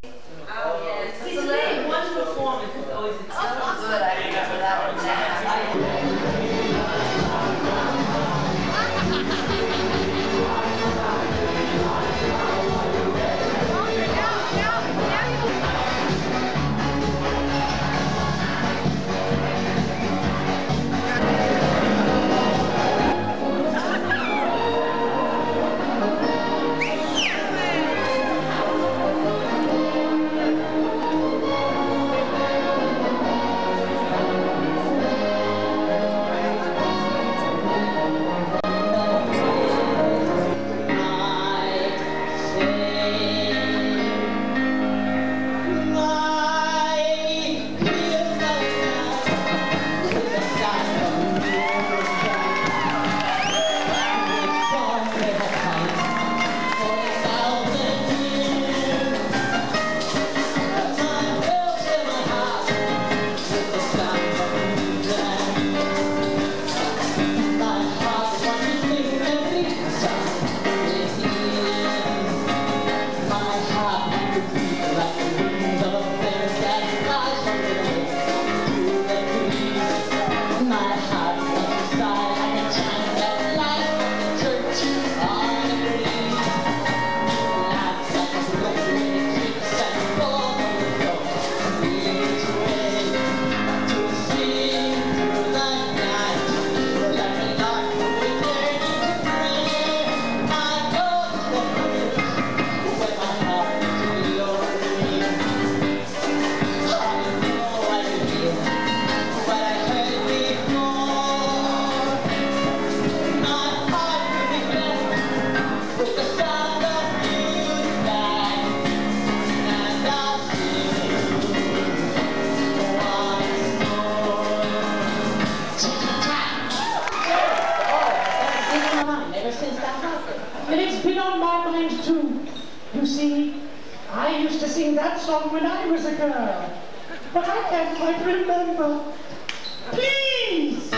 Oh, yes. It's a one performance is always a tough. Good, I remember that one. And it's been on my mind too. You see, I used to sing that song when I was a girl, but I can't quite remember. Please!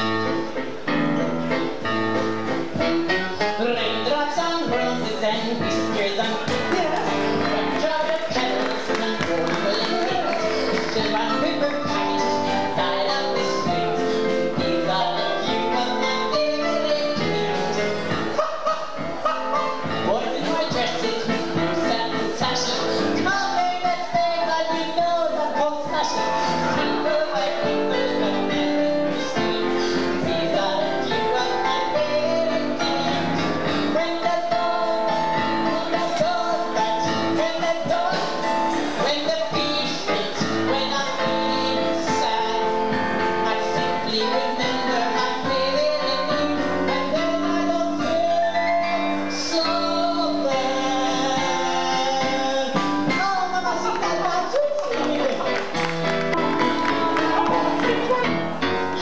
Raindrops on roses and whiskers on raindrop petals and rolling things, silver paper packages tied up with strings. These are the few of my favorite dreams. Boys in white dresses with blue satin sashes, small favorite things like we know that both slashes. Silver white papers that never seen. These are the few of my favorite dreams. When the door backs, when the bee shakes, when I'm feeling sad, I simply remember my favorite name, and then I don't feel so bad. Oh, mamacita,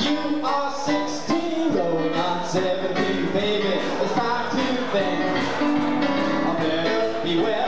you are 16, going on 17, baby. It's time to think. I better beware.